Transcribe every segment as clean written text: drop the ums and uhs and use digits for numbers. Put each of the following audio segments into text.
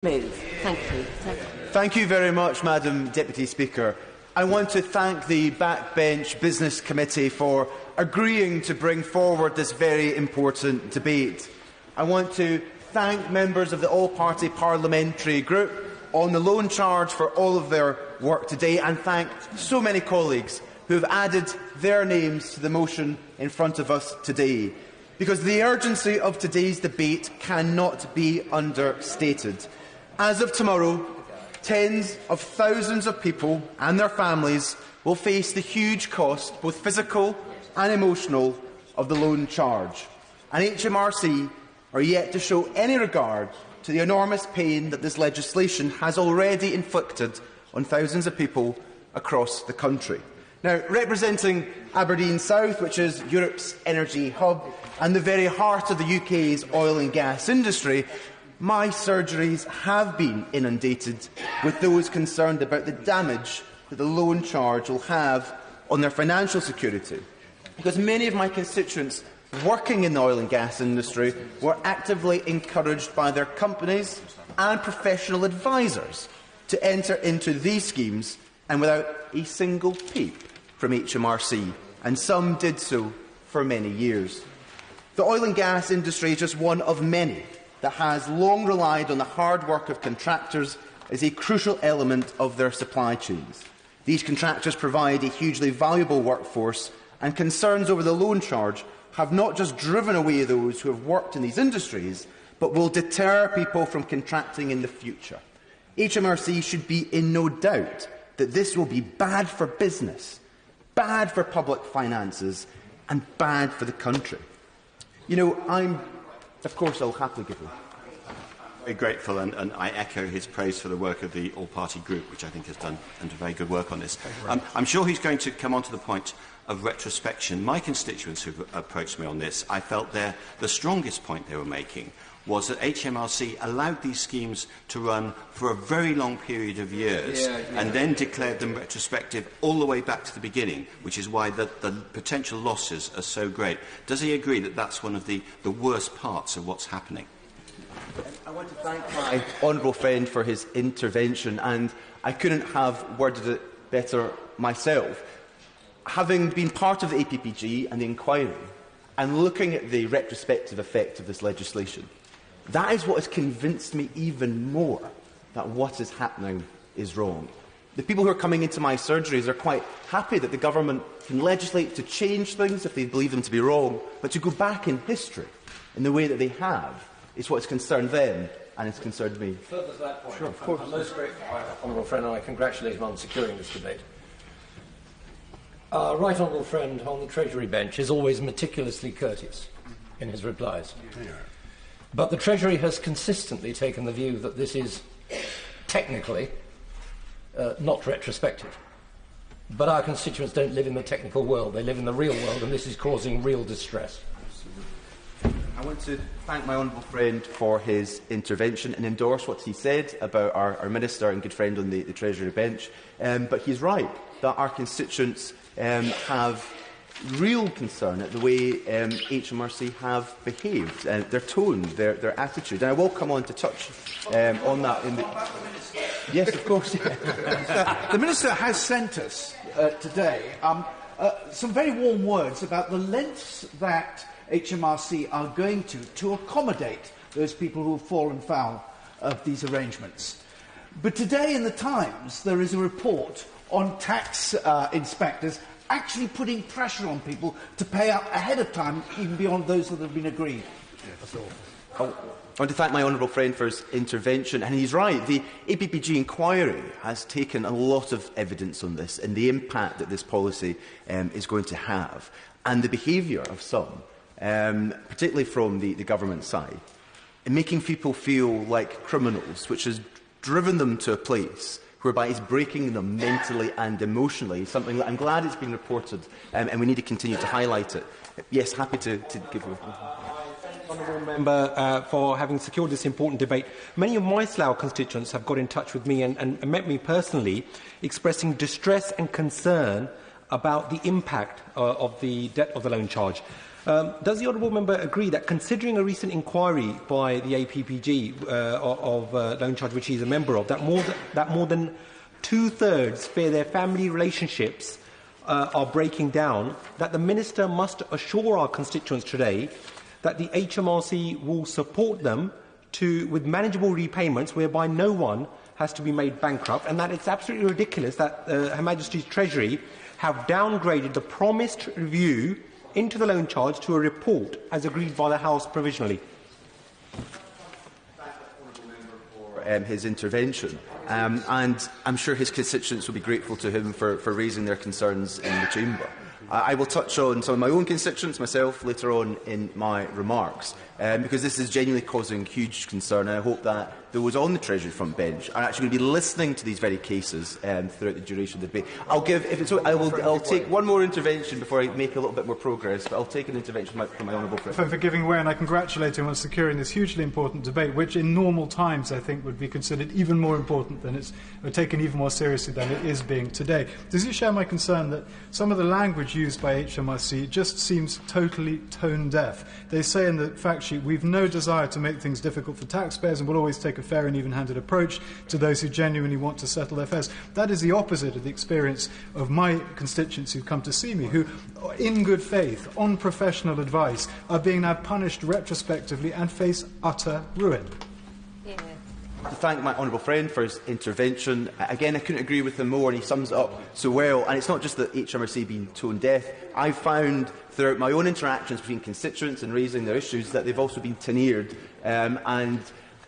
Move. Thank you. Thank you very much, Madam Deputy Speaker. I want to thank the Backbench Business Committee for agreeing to bring forward this very important debate. I want to thank members of the All-Party Parliamentary Group on the loan charge for all of their work today, and thank so many colleagues who have added their names to the motion in front of us today, because the urgency of today's debate cannot be understated. As of tomorrow, tens of thousands of people and their families will face the huge cost, both physical and emotional, of the loan charge. And HMRC are yet to show any regard to the enormous pain that this legislation has already inflicted on thousands of people across the country. Now, representing Aberdeen South, which is Europe's energy hub and the very heart of the UK's oil and gas industry, my surgeries have been inundated with those concerned about the damage that the loan charge will have on their financial security, because many of my constituents working in the oil and gas industry were actively encouraged by their companies and professional advisers to enter into these schemes, and without a single peep from HMRC, and some did so for many years. The oil and gas industry is just one of many that has long relied on the hard work of contractors as a crucial element of their supply chains. These contractors provide a hugely valuable workforce, and concerns over the loan charge have not just driven away those who have worked in these industries, but will deter people from contracting in the future. HMRC should be in no doubt that this will be bad for business, bad for public finances, and bad for the country. You know, of course, I'll happily give you. Very grateful, and I echo his praise for the work of the all-party group, which I think has done very good work on this. I'm sure he's going to come on to the point of retrospection. My constituents who approached me on this, I felt the strongest point they were making was that HMRC allowed these schemes to run for a very long period of years and then declared them retrospective all the way back to the beginning, which is why the potential losses are so great. Does he agree that that's one of the worst parts of what's happening? I want to thank my honourable friend for his intervention, and I couldn't have worded it better myself. Having been part of the APPG and the inquiry, and looking at the retrospective effect of this legislation, that is what has convinced me even more that what is happening is wrong. The people who are coming into my surgeries are quite happy that the government can legislate to change things if they believe them to be wrong, but to go back in history in the way that they have is what has concerned them and has concerned me. Further to that point, sure, of course. I'm most grateful to my honourable friend, and I congratulate him on securing this debate. Our right honourable friend on the Treasury bench is always meticulously courteous in his replies. But the Treasury has consistently taken the view that this is technically not retrospective. But our constituents don't live in the technical world, they live in the real world, and this is causing real distress. I want to thank my honourable friend for his intervention and endorse what he said about our Minister and good friend on the Treasury bench. But he's right that our constituents have real concern at the way HMRC have behaved, their tone, their attitude. And I will come on to touch on that. Yes, of course. The Minister has sent us today some very warm words about the lengths that HMRC are going to accommodate those people who have fallen foul of these arrangements. But today in the Times there is a report on tax inspectors actually putting pressure on people to pay up ahead of time, even beyond those that have been agreed. I want to thank my honourable friend for his intervention, and he's right. The APPG inquiry has taken a lot of evidence on this and the impact that this policy is going to have, and the behaviour of some, particularly from the government side, in making people feel like criminals, which has driven them to a place whereby it's breaking them mentally and emotionally, something that I'm glad it's been reported, and we need to continue to highlight it. Yes, happy to give you Honourable Member for having secured this important debate. Many of my Slough constituents have got in touch with me and met me personally, expressing distress and concern about the impact of the debt of the loan charge. Does the honourable member agree that, considering a recent inquiry by the APPG of loan charge, which he's a member of, that more than two-thirds fear their family relationships are breaking down, that the Minister must assure our constituents today that the HMRC will support them with manageable repayments whereby no one has to be made bankrupt, and that it's absolutely ridiculous that Her Majesty's Treasury have downgraded the promised review into the loan charge to a report as agreed by the House provisionally? His intervention, and I'm sure his constituents will be grateful to him for raising their concerns in the chamber. I will touch on some of my own constituents myself later on in my remarks, because this is genuinely causing huge concern, and I hope that those on the Treasury front bench are actually going to be listening to these very cases throughout the duration of the debate. I'll take one more intervention before I make a little bit more progress, but I'll take an intervention from my honourable friend. For giving way, and I congratulate him on securing this hugely important debate, which in normal times I think would be considered even more important than or taken even more seriously than it is being today. Does he share my concern that some of the language used by HMRC just seems totally tone deaf? They say in the fact sheet, we've no desire to make things difficult for taxpayers and will always take a fair and even-handed approach to those who genuinely want to settle their affairs. That is the opposite of the experience of my constituents who come to see me, who, in good faith, on professional advice, are being now punished retrospectively and face utter ruin. To thank my honourable friend for his intervention. Again, I couldn't agree with him more, and he sums it up so well. And it's not just that HMRC being tone deaf. I've found throughout my own interactions between constituents and raising their issues that they've also been tenured. And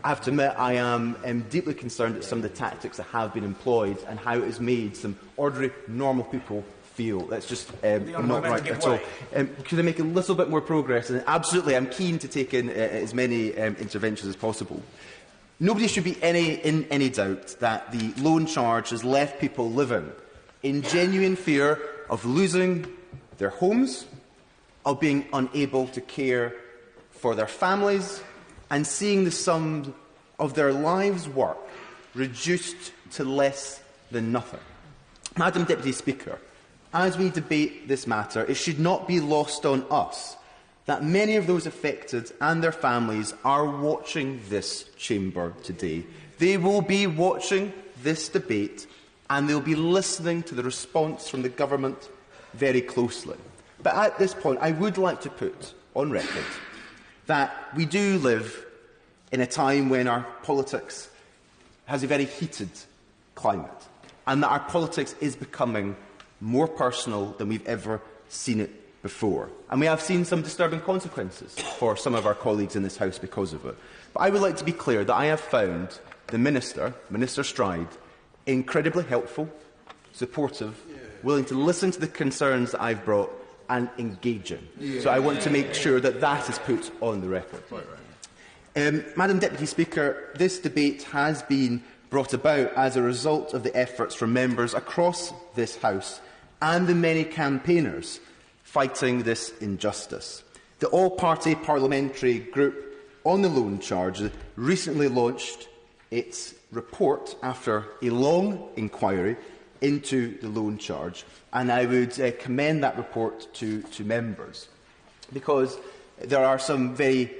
I have to admit, I am deeply concerned at some of the tactics that have been employed and how it has made some ordinary, normal people feel. That's just not right at all. Could I make a little bit more progress? And absolutely, I'm keen to take in as many interventions as possible. Nobody should be in any doubt that the loan charge has left people living in genuine fear of losing their homes, of being unable to care for their families, and seeing the sum of their lives' work reduced to less than nothing. Madam Deputy Speaker, as we debate this matter, it should not be lost on us that many of those affected and their families are watching this chamber today. They will be watching this debate and they will be listening to the response from the government very closely. But at this point, I would like to put on record that we do live in a time when our politics has a very heated climate, and that our politics is becoming more personal than we've ever seen it before. And we have seen some disturbing consequences for some of our colleagues in this House because of it. But I would like to be clear that I have found the Minister, Minister Stride, incredibly helpful, supportive, willing to listen to the concerns that I've brought and engaging. So I want to make sure that that is put on the record. Madam Deputy Speaker, this debate has been brought about as a result of the efforts from members across this House and the many campaigners fighting this injustice. The all-party parliamentary group on the loan charge recently launched its report after a long inquiry into the loan charge, and I would commend that report to members, because there are some very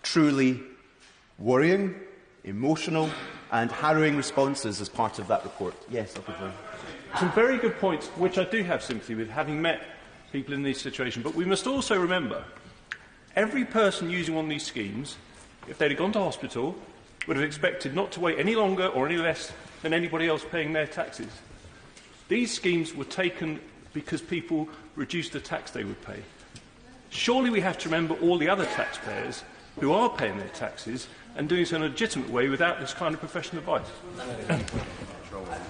truly worrying, emotional and harrowing responses as part of that report. Yes, some very good points, which I do have sympathy with, having met people in these situations. But we must also remember, every person using one of these schemes, if they'd have gone to hospital, would have expected not to wait any longer or any less than anybody else paying their taxes. These schemes were taken because people reduced the tax they would pay. Surely we have to remember all the other taxpayers who are paying their taxes and doing so in a legitimate way without this kind of professional advice.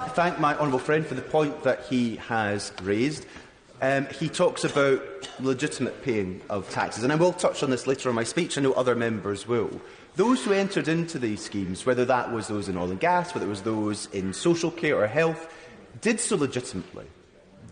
I thank my honourable friend for the point that he has raised. He talks about legitimate paying of taxes, and I will touch on this later in my speech. I know other members will. Those who entered into these schemes, whether that was those in oil and gas, whether it was those in social care or health, did so legitimately.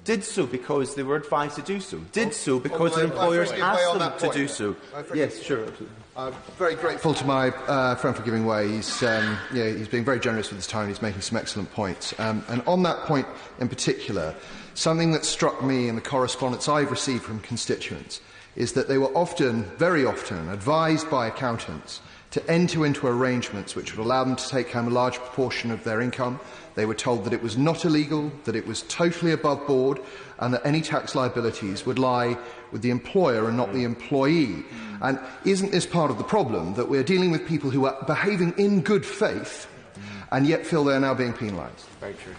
Did so because they were advised to do so. Did so because their employers asked them to do so. Yes, sure. Absolutely. I'm very grateful to my friend for giving way. He's being very generous with his time. He's making some excellent points. And on that point in particular, something that struck me in the correspondence I've received from constituents is that they were often, very often, advised by accountants to enter into arrangements which would allow them to take home a large proportion of their income. They were told that it was not illegal, that it was totally above board, and that any tax liabilities would lie with the employer and not the employee. And isn't this part of the problem, that we're dealing with people who are behaving in good faith and yet feel they're now being penalised? Very true.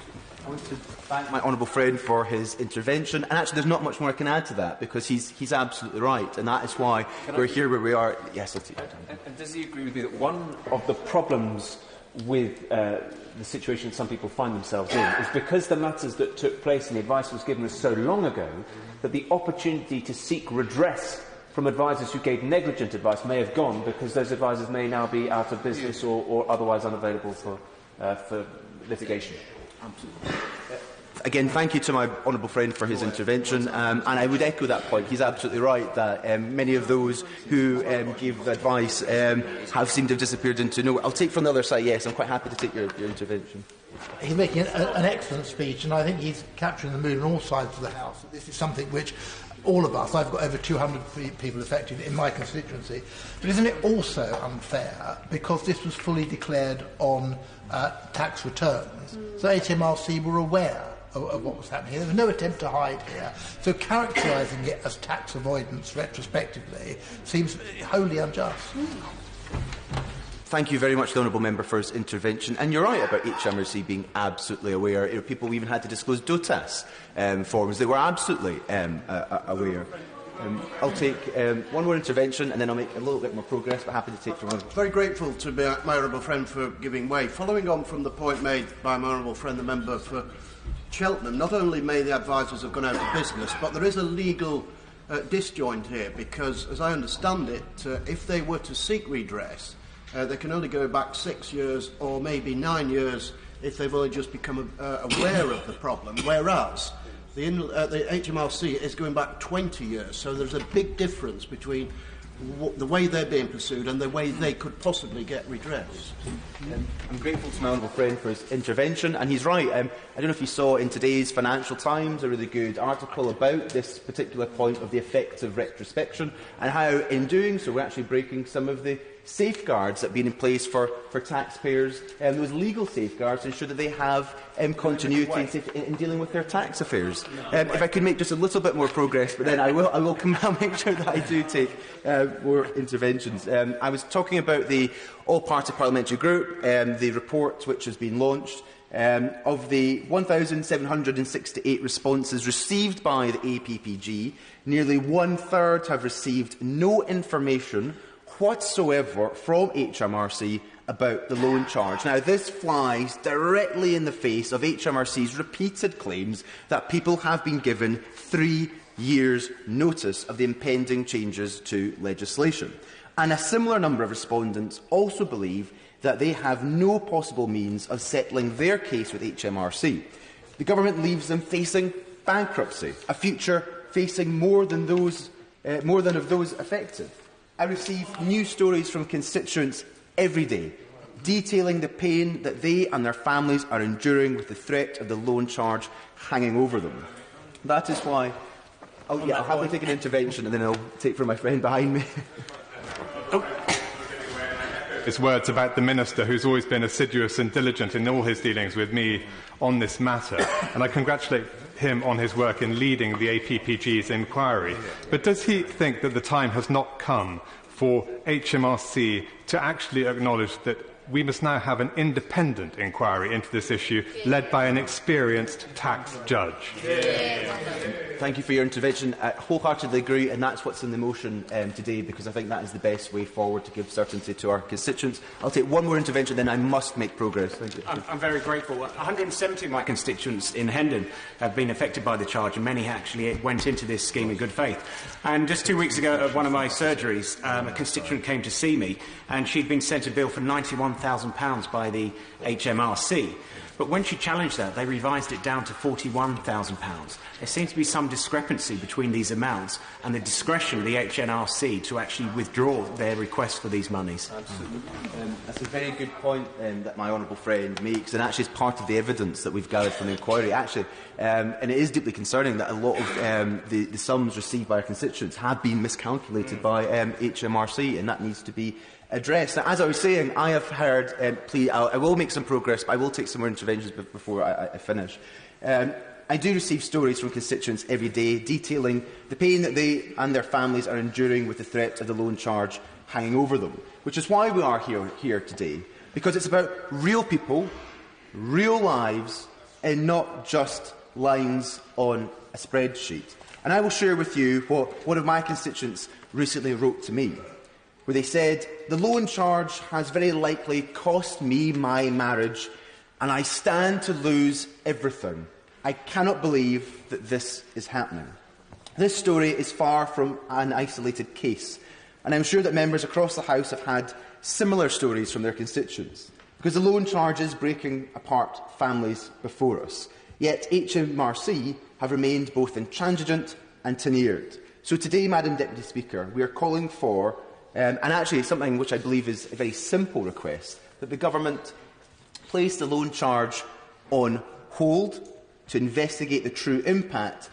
I want to thank my honourable friend for his intervention. And actually, there's not much more I can add to that, because he's absolutely right. And that is why we're here where we are. Yes, I'll take it. And does he agree with me that one of the problems with the situation some people find themselves in is because the matters that took place and the advice was given us so long ago, that the opportunity to seek redress from advisers who gave negligent advice may have gone, because those advisers may now be out of business or otherwise unavailable for litigation? Absolutely. Again, thank you to my honourable friend for his intervention, and I would echo that point. He's absolutely right that many of those who gave advice have seemed to have disappeared into nowhere. I'll take from the other side, yes, I'm quite happy to take your intervention. He's making an excellent speech, and I think he's capturing the mood on all sides of the House. This is something which all of us, I've got over 200 people affected in my constituency, but isn't it also unfair because this was fully declared on tax returns, so HMRC were aware of what was happening. There was no attempt to hide here. So characterising it as tax avoidance retrospectively seems wholly unjust. Thank you very much, the honourable member, for his intervention. And you're right about HMRC being absolutely aware. People even had to disclose DOTAS forms. They were absolutely aware. I'll take one more intervention and then I'll make a little bit more progress, but happy to take from one. Very grateful to my honourable friend for giving way. Following on from the point made by my honourable friend, the member for Cheltenham, not only may the advisers have gone out of business, but there is a legal disjoint here, because, as I understand it, if they were to seek redress, they can only go back 6 years or maybe 9 years if they've only just become aware of the problem, whereas the HMRC is going back 20 years. So there's a big difference between the way they're being pursued and the way they could possibly get redress. I'm grateful to my honourable friend for his intervention, and he's right. I don't know if you saw in today's Financial Times a really good article about this particular point of the effects of retrospection and how, in doing so, we're actually breaking some of the safeguards that have been in place for taxpayers, those legal safeguards, to ensure that they have continuity in dealing with their tax affairs. If I could make just a little bit more progress, but then I will I'll make sure that I do take more interventions. I was talking about the All-Party Parliamentary Group, the report which has been launched. Of the 1,768 responses received by the APPG, nearly one-third have received no information whatsoever from HMRC about the loan charge. Now, this flies directly in the face of HMRC's repeated claims that people have been given 3 years' notice of the impending changes to legislation. And a similar number of respondents also believe that they have no possible means of settling their case with HMRC. The government leaves them facing bankruptcy, a future facing more than of those affected. I receive news stories from constituents every day detailing the pain that they and their families are enduring with the threat of the loan charge hanging over them. That is why I'll happily take an intervention and then I'll take from my friend behind me. His words about the Minister, who's always been assiduous and diligent in all his dealings with me on this matter, and I congratulate him on his work in leading the APPG's inquiry. But does he think that the time has not come for HMRC to actually acknowledge that we must now have an independent inquiry into this issue, led by an experienced tax judge? Thank you for your intervention. I wholeheartedly agree, and that's what's in the motion today, because I think that is the best way forward to give certainty to our constituents. I'll take one more intervention, then I must make progress. Thank you. I'm very grateful. 170 of my constituents in Hendon have been affected by the charge, and many actually went into this scheme in good faith. And just 2 weeks ago, at one of my surgeries, a constituent came to see me, and she'd been sent a bill for £91,000 by the HMRC. But when she challenged that, they revised it down to £41,000. There seems to be some discrepancy between these amounts and the discretion of the HMRC to actually withdraw their request for these monies. Absolutely. That's a very good point that my honourable friend makes, and actually is part of the evidence that we've gathered from the inquiry. Actually, and it is deeply concerning that a lot of the sums received by our constituents have been miscalculated by HMRC, and that needs to be addressed. Now, as I was saying, I have heard I will make some progress, but I will take some more interventions before I finish. I do receive stories from constituents every day detailing the pain that they and their families are enduring with the threat of the loan charge hanging over them, which is why we are here today, because it's about real people, real lives, and not just lines on a spreadsheet. And I will share with you what one of my constituents recently wrote to me, where they said, "The loan charge has very likely cost me my marriage, and I stand to lose everything. I cannot believe that this is happening." This story is far from an isolated case, and I'm sure that members across the House have had similar stories from their constituents, because the loan charge is breaking apart families before us. Yet HMRC have remained both intransigent and tenured. So today, Madam Deputy Speaker, we are calling for, and actually something which I believe is a very simple request, that the Government place the loan charge on hold to investigate the true impact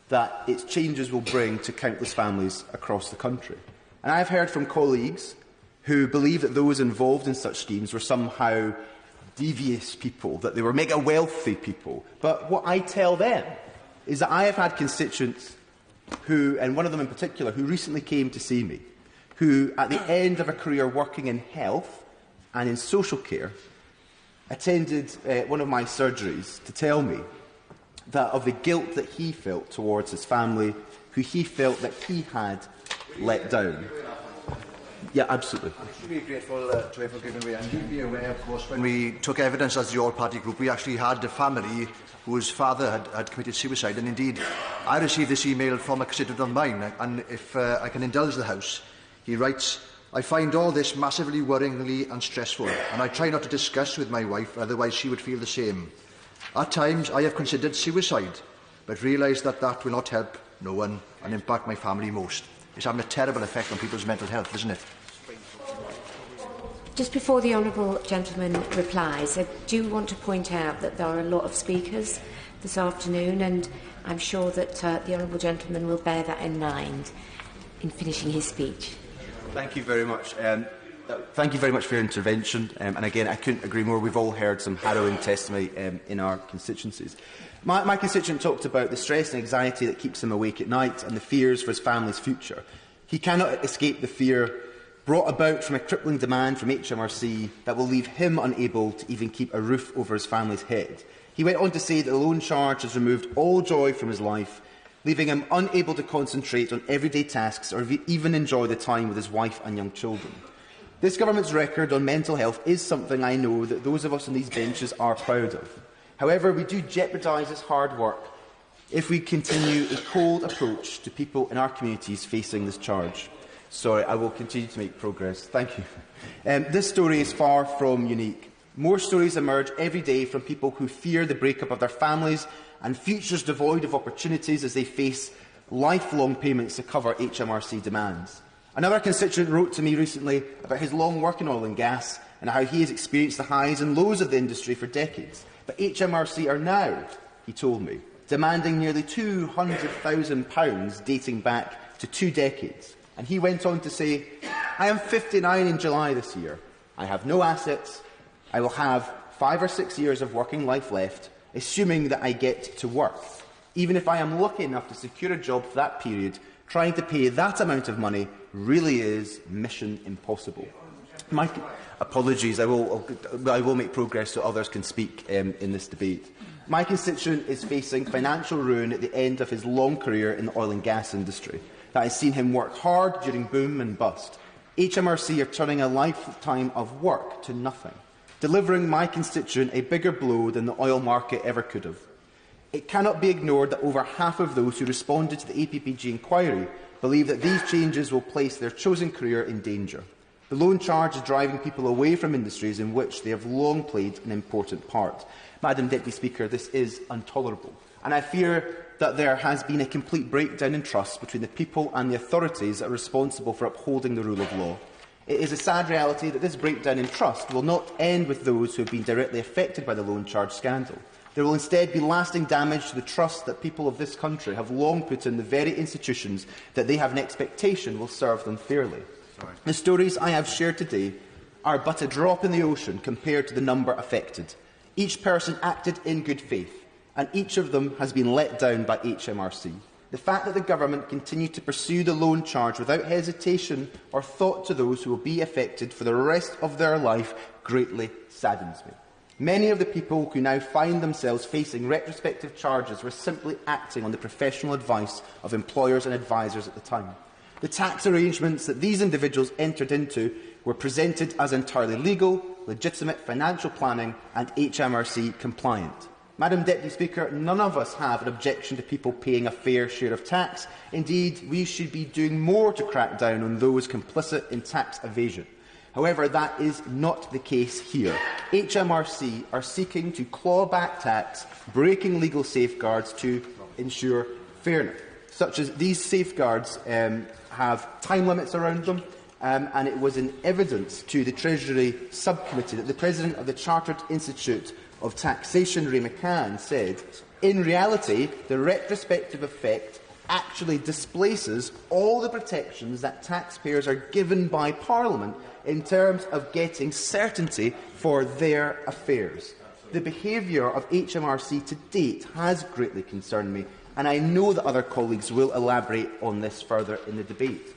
that its changes will bring to countless families across the country. And I have heard from colleagues who believe that those involved in such schemes were somehow devious people, that they were mega wealthy people. But what I tell them is that I have had constituents who, and one of them in particular, who recently came to see me, who at the end of a career working in health and in social care attended one of my surgeries to tell me that of the guilt that he felt towards his family, who he felt that he had let down. Yeah, absolutely. I'm extremely grateful to have given way. And you'll be aware, of course, when we took evidence as the all-party group, we actually had a family whose father had committed suicide. And indeed, I received this email from a constituent of mine, and if I can indulge the House, he writes, "I find all this massively worryingly and stressful, and I try not to discuss with my wife, otherwise she would feel the same. At times, I have considered suicide, but realise that that will not help no one and impact my family most." It's having a terrible effect on people's mental health, isn't it? Just before the Honourable Gentleman replies, I do want to point out that there are a lot of speakers this afternoon, and I'm sure that the Honourable Gentleman will bear that in mind in finishing his speech. Thank you very much. Thank you very much for your intervention. And again, I couldn't agree more. We've all heard some harrowing testimony in our constituencies. My constituent talked about the stress and anxiety that keeps him awake at night and the fears for his family's future. He cannot escape the fear brought about from a crippling demand from HMRC that will leave him unable to even keep a roof over his family's head. He went on to say that the loan charge has removed all joy from his life, leaving him unable to concentrate on everyday tasks or even enjoy the time with his wife and young children. This Government's record on mental health is something I know that those of us on these benches are proud of. However, we do jeopardise his hard work if we continue a cold approach to people in our communities facing this charge. Sorry, I will continue to make progress. Thank you. This story is far from unique. More stories emerge every day from people who fear the breakup of their families and futures devoid of opportunities as they face lifelong payments to cover HMRC demands. Another constituent wrote to me recently about his long work in oil and gas and how he has experienced the highs and lows of the industry for decades. But HMRC are now, he told me, demanding nearly £200,000 dating back to 2 decades. And he went on to say, "I am 59 in July this year. I have no assets. I will have 5 or 6 years of working life left, assuming that I get to work. Even if I am lucky enough to secure a job for that period, trying to pay that amount of money really is mission impossible." My apologies, I will make progress so others can speak in this debate. My constituent is facing financial ruin at the end of his long career in the oil and gas industry that has seen him work hard during boom and bust. HMRC are turning a lifetime of work to nothing, delivering my constituent a bigger blow than the oil market ever could have. It cannot be ignored that over half of those who responded to the APPG inquiry believe that these changes will place their chosen career in danger. The loan charge is driving people away from industries in which they have long played an important part. Madam Deputy Speaker, this is intolerable. and I fear that there has been a complete breakdown in trust between the people and the authorities that are responsible for upholding the rule of law. It is a sad reality that this breakdown in trust will not end with those who have been directly affected by the loan charge scandal. There will instead be lasting damage to the trust that people of this country have long put in the very institutions that they have an expectation will serve them fairly. The stories I have shared today are but a drop in the ocean compared to the number affected. Each person acted in good faith, and each of them has been let down by HMRC. The fact that the government continued to pursue the loan charge without hesitation or thought to those who will be affected for the rest of their life greatly saddens me. Many of the people who now find themselves facing retrospective charges were simply acting on the professional advice of employers and advisers at the time. The tax arrangements that these individuals entered into were presented as entirely legal, legitimate financial planning and HMRC compliant. Madam Deputy Speaker, none of us have an objection to people paying a fair share of tax. Indeed, we should be doing more to crack down on those complicit in tax evasion. However, that is not the case here. HMRC are seeking to claw back tax, breaking legal safeguards to ensure fairness, such as these safeguards have time limits around them, and it was in evidence to the Treasury Subcommittee that the President of the Chartered Institute of Taxation, Ray McCann, said, in reality, the retrospective effect actually displaces all the protections that taxpayers are given by Parliament in terms of getting certainty for their affairs. The behaviour of HMRC to date has greatly concerned me, and I know that other colleagues will elaborate on this further in the debate.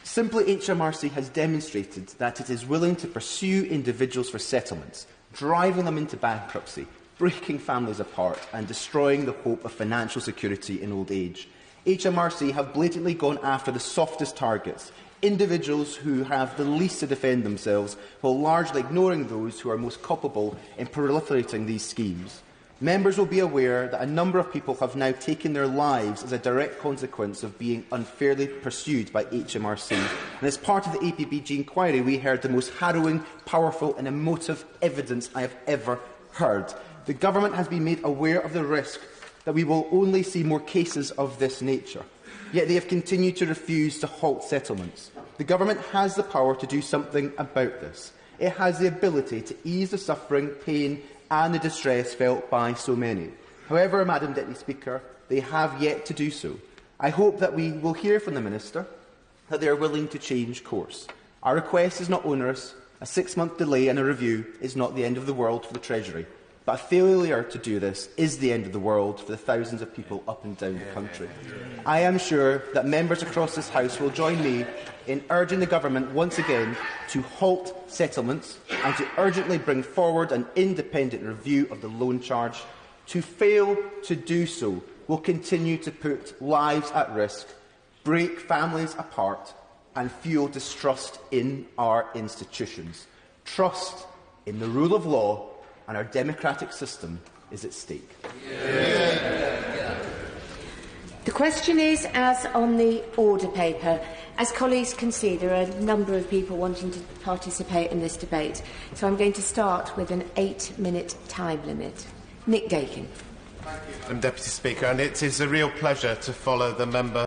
Simply, HMRC has demonstrated that it is willing to pursue individuals for settlements, driving them into bankruptcy, breaking families apart and destroying the hope of financial security in old age. HMRC have blatantly gone after the softest targets, individuals who have the least to defend themselves, while largely ignoring those who are most culpable in proliferating these schemes. Members will be aware that a number of people have now taken their lives as a direct consequence of being unfairly pursued by HMRC. And as part of the APBG inquiry, we heard the most harrowing, powerful and emotive evidence I have ever heard. The Government has been made aware of the risk that we will only see more cases of this nature. Yet they have continued to refuse to halt settlements. The Government has the power to do something about this. It has the ability to ease the suffering, pain and the distress felt by so many. However, Madam Deputy Speaker, they have yet to do so. I hope that we will hear from the Minister that they are willing to change course. Our request is not onerous. A 6-month delay and a review is not the end of the world for the Treasury. But a failure to do this is the end of the world for the thousands of people up and down the country. I am sure that members across this House will join me in urging the Government once again to halt settlements and to urgently bring forward an independent review of the loan charge. To fail to do so will continue to put lives at risk, break families apart and fuel distrust in our institutions. Trust in the rule of law and our democratic system is at stake. The question is, as on the order paper. As colleagues can see, there are a number of people wanting to participate in this debate. So I'm going to start with an 8-minute time limit. Nick Gakin. Madam Deputy Speaker, and it is a real pleasure to follow the member